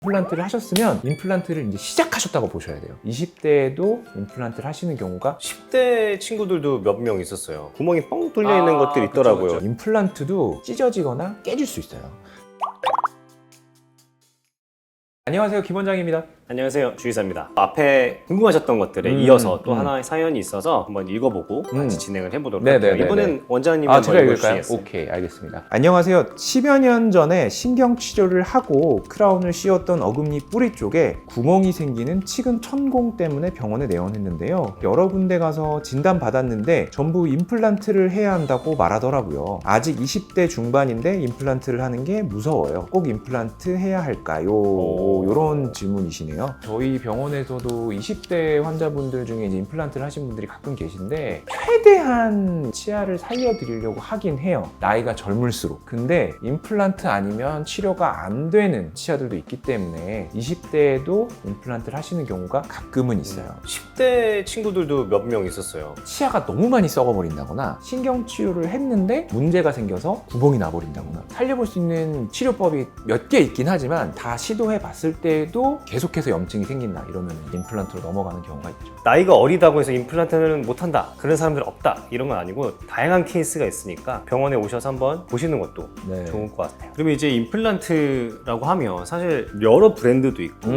임플란트를 하셨으면 임플란트를 이제 시작하셨다고 보셔야 돼요. 20대에도 임플란트를 하시는 경우가 10대 친구들도 몇 명 있었어요. 구멍이 뻥 뚫려 있는 것들이 있더라고요. 그쵸. 임플란트도 찢어지거나 깨질 수 있어요. 안녕하세요, 김 원장입니다. 안녕하세요, 주의사입니다. 앞에 궁금하셨던 것들에 이어서 또 하나의 사연이 있어서 한번 읽어보고 같이 진행을 해보도록 할게요. 이번엔 원장님이 한번 제가 읽을까요? 읽어주시겠어요? 오케이, 알겠습니다. 안녕하세요. 10여 년 전에 신경치료를 하고 크라운을 씌웠던 어금니 뿌리 쪽에 구멍이 생기는 치근 천공 때문에 병원에 내원했는데요. 여러 군데 가서 진단받았는데 전부 임플란트를 해야 한다고 말하더라고요. 아직 20대 중반인데 임플란트를 하는 게 무서워요. 꼭 임플란트 해야 할까요? 이런 질문이시네요. 저희 병원에서도 20대 환자분들 중에 이제 임플란트를 하신 분들이 가끔 계신데 최대한 치아를 살려드리려고 하긴 해요. 나이가 젊을수록. 근데 임플란트 아니면 치료가 안 되는 치아들도 있기 때문에 20대에도 임플란트를 하시는 경우가 가끔은 있어요. 10대 친구들도 몇 명 있었어요. 치아가 너무 많이 썩어버린다거나 신경치료를 했는데 문제가 생겨서 구멍이 나버린다거나 살려볼 수 있는 치료법이 몇 개 있긴 하지만 다 시도해 봤을 때도 계속해서 염증이 생긴다 이러면 임플란트로 넘어가는 경우가 있죠. 나이가 어리다고 해서 임플란트는 못한다, 그런 사람들 없다, 이런 건 아니고 다양한 케이스가 있으니까 병원에 오셔서 한번 보시는 것도 좋을 것 같아요. 그러면 이제 임플란트라고 하면 사실 여러 브랜드도 있고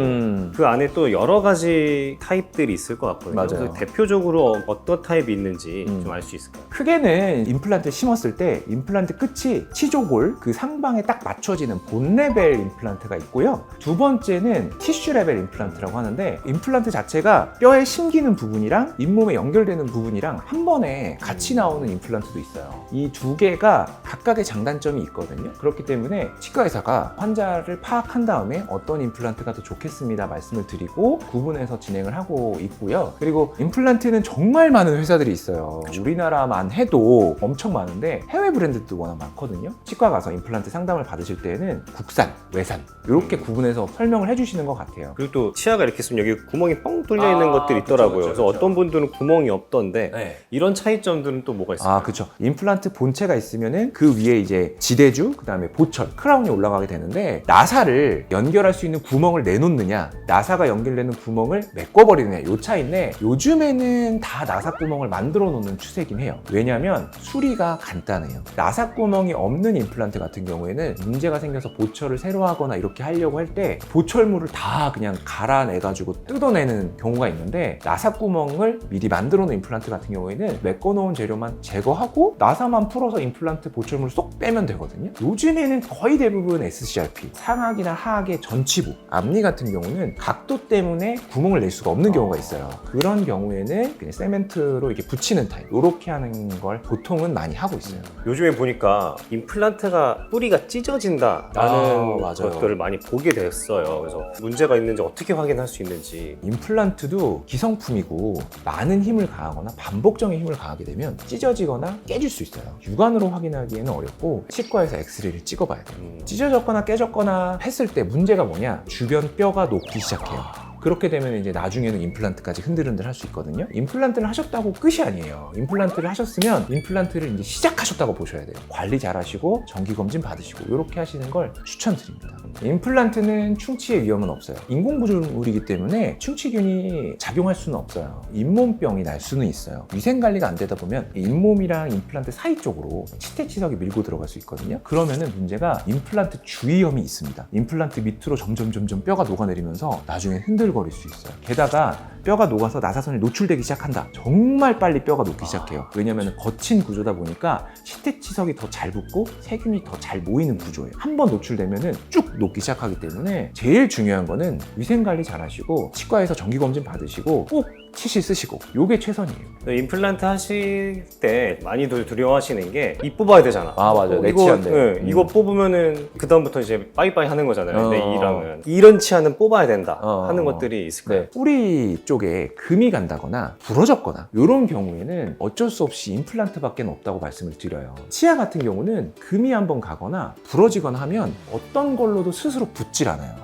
그 안에 또 여러 가지 타입들이 있을 것 같거든요. 맞아요. 그래서 대표적으로 어떤 타입이 있는지 좀 알 수 있을까요? 크게는 임플란트 심었을 때 임플란트 끝이 치조골 그 상방에 딱 맞춰지는 본 레벨 임플란트가 있고요. 두 번째는 티슈 레벨 임플란트라고 하는데 임플란트 자체가 뼈에 심기는 부분이랑 잇몸에 연결되는 부분이랑 한 번에 같이 나오는 임플란트도 있어요. 이 두 개가 각각의 장단점이 있거든요. 그렇기 때문에 치과 의사가 환자를 파악한 다음에 어떤 임플란트가 더 좋겠습니다 말씀을 드리고 구분해서 진행을 하고 있고요. 그리고 임플란트는 정말 많은 회사들이 있어요. 우리나라만 해도 엄청 많은데 해외 브랜드도 워낙 많거든요. 치과 가서 임플란트 상담을 받으실 때는 국산, 외산 이렇게 구분해서 설명을 해주시는 것 같아요. 그리고 또 치아가 이렇게 있으면 여기 구멍이 뻥 뚫려 있는 것들이 있더라고요. 그쵸. 그래서 어떤 분들은 구멍이 없던데 네. 이런 차이점들은 또 뭐가 있을까요? 그렇죠. 임플란트 본체가 있으면은 그 위에 이제 지대주, 그다음에 보철, 크라운이 올라가게 되는데 나사를 연결할 수 있는 구멍을 내놓느냐, 나사가 연결되는 구멍을 메꿔버리느냐 요 차이인데 요즘에는 다 나사 구멍을 만들어 놓는 추세긴 해요. 왜냐하면 수리가 간단해요. 나사 구멍이 없는 임플란트 같은 경우에는 문제가 생겨서 보철을 새로 하거나 이렇게 하려고 할 때 보철물을 다 그냥 갈아내가지고 뜯어내는 경우가 있는데 나사 구멍을 미리 만들어 놓은 임플란트 같은 경우에는 메꿔놓은 재료만 제거하고 나사만 풀어서 임플란트 보철물을 쏙 빼면 되거든요. 요즘에는 거의 대부분 SCRP, 상악이나 하악의 전치부, 앞니 같은 경우는 각도 때문에 구멍을 낼 수가 없는 경우가 있어요. 그런 경우에는 그냥 세멘트로 이렇게 붙이는 타입, 이렇게 하는 걸 보통은 많이 하고 있어요. 요즘에 보니까 임플란트가 뿌리가 찢어진다라는 맞아요. 것들을 많이 보게 됐어요. 그래서 문제가 있는지 어떻게 확인할 수 있는지. 임플란트도 기성품이고 많은 힘을 가하거나 반복적인 힘을 가하게 되면 찢어지거나 깨질 수 있어요. 육안으로 확인하기에는 어렵고 치과에서 엑스레이를 찍어봐야 돼요. 찢어졌거나 깨졌거나 했을 때 문제가 뭐냐, 주변 뼈가 녹기 시작해요. 그렇게 되면 이제 나중에는 임플란트까지 흔들흔들 할 수 있거든요. 임플란트를 하셨다고 끝이 아니에요. 임플란트를 하셨으면 임플란트를 이제 시작하셨다고 보셔야 돼요. 관리 잘 하시고 정기검진 받으시고 이렇게 하시는 걸 추천드립니다. 임플란트는 충치의 위험은 없어요. 인공구조물이기 때문에 충치균이 작용할 수는 없어요. 잇몸병이 날 수는 있어요. 위생관리가 안 되다 보면 잇몸이랑 임플란트 사이 쪽으로 치태치석이 밀고 들어갈 수 있거든요. 그러면은 문제가 임플란트 주위염이 있습니다. 임플란트 밑으로 점점 뼈가 녹아내리면서 나중에 흔들거릴 수 있어요. 게다가 뼈가 녹아서 나사선이 노출되기 시작한다. 정말 빨리 뼈가 녹기 시작해요. 왜냐면 거친 구조다 보니까 치태치석이 더 잘 붙고 세균이 더 잘 모이는 구조예요. 한번 노출되면은 쭉 녹기 시작하기 때문에 제일 중요한 거는 위생관리 잘 하시고 치과에서 정기검진 받으시고 꼭 치실 쓰시고 요게 최선이에요. 임플란트 하실 때 많이들 두려워하시는 게 이 뽑아야 되잖아. 맞아요. 내 이거, 치아인데. 네, 이거 뽑으면은 그 다음부터 이제 빠이빠이 하는 거잖아요. 내 어. 이랑은 이런 치아는 뽑아야 된다 하는 것들이 있을까요? 네. 뿌리 쪽에 금이 간다거나 부러졌거나 이런 경우에는 어쩔 수 없이 임플란트밖에 없다고 말씀을 드려요. 치아 같은 경우는 금이 한번 가거나 부러지거나 하면 어떤 걸로도 스스로 붙질 않아요.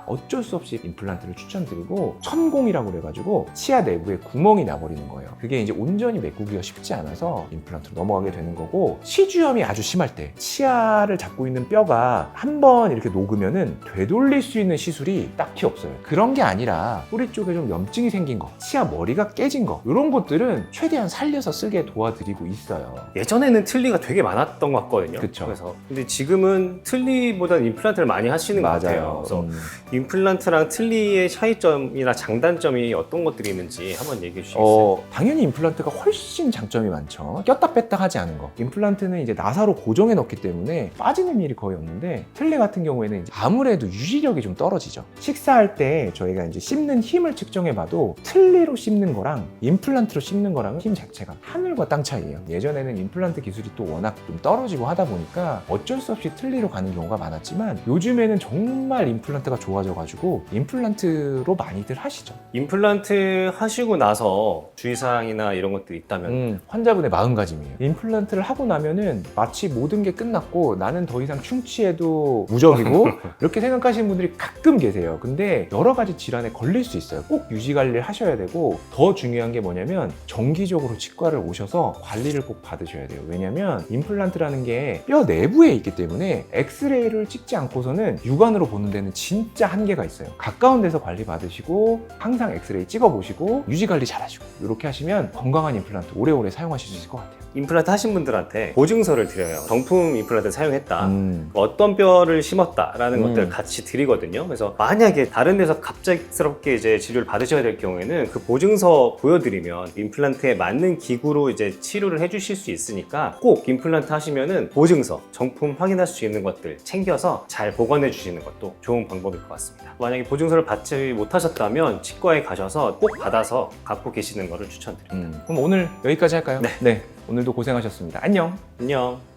어쩔 수 없이 임플란트를 추천드리고 천공이라고 그래가지고 치아 내부에 구멍이 나버리는 거예요. 그게 이제 온전히 메꾸기가 쉽지 않아서 임플란트로 넘어가게 되는 거고, 치주염이 아주 심할 때 치아를 잡고 있는 뼈가 한번 이렇게 녹으면은 되돌릴 수 있는 시술이 딱히 없어요. 그런 게 아니라 뿌리 쪽에 좀 염증이 생긴 거, 치아 머리가 깨진 거, 이런 것들은 최대한 살려서 쓰게 도와드리고 있어요. 예전에는 틀니가 되게 많았던 것 같거든요. 그쵸. 그래서 근데 지금은 틀니보다는 임플란트를 많이 하시는 것 같아요. 그래서 임플란트랑 틀니의 차이점이나 장단점이 어떤 것들이 있는지 한번 얘기해 주시겠어요? 당연히 임플란트가 훨씬 장점이 많죠. 꼈다 뺐다 하지 않은 거. 임플란트는 이제 나사로 고정해 넣기 때문에 빠지는 일이 거의 없는데, 틀니 같은 경우에는 이제 아무래도 유지력이 좀 떨어지죠. 식사할 때 저희가 이제 씹는 힘을 측정해 봐도 틀니로 씹는 거랑 임플란트로 씹는 거랑은 힘 자체가 하늘과 땅 차이예요. 예전에는 임플란트 기술이 또 워낙 좀 떨어지고 하다 보니까 어쩔 수 없이 틀니로 가는 경우가 많았지만, 요즘에는 정말 임플란트가 좋아져가지고 임플란트로 많이들 하시죠. 임플란트 하시고 나서 주의사항이나 이런 것들이 있다면 환자분의 마음가짐이에요. 임플란트를 하고 나면은 마치 모든 게 끝났고 나는 더 이상 충치에도 무적이고 이렇게 생각하시는 분들이 가끔 계세요. 근데 여러 가지 질환에 걸릴 수 있어요. 꼭 유지 관리를 하셔야 되고, 더 중요한 게 뭐냐면 정기적으로 치과를 오셔서 관리를 꼭 받으셔야 돼요. 왜냐면 임플란트라는 게 뼈 내부에 있기 때문에 엑스레이를 찍지 않고서는 육안으로 보는 데는 진짜 한계가 있어요. 가까운 데서 관리 받으시고 항상 엑스레이 찍어보시고 유지 관리 잘하시고, 이렇게 하시면 건강한 임플란트 오래오래 사용하실 수 있을 것 같아요. 임플란트 하신 분들한테 보증서를 드려요. 정품 임플란트 사용했다. 어떤 뼈를 심었다라는 것들을 같이 드리거든요. 그래서 만약에 다른 데서 갑작스럽게 이제 치료를 받으셔야 될 경우에는 그 보증서 보여드리면 임플란트에 맞는 기구로 이제 치료를 해주실 수 있으니까, 꼭 임플란트 하시면은 보증서, 정품 확인할 수 있는 것들 챙겨서 잘 보관해 주시는 것도 좋은 방법일 것 같습니다. 만약에 보증서를 받지 못하셨다면 치과에 가셔서 꼭 받아서 갖고 계시는 것을 추천드립니다. 그럼 오늘 여기까지 할까요? 네. 오늘도 고생하셨습니다. 안녕. 안녕.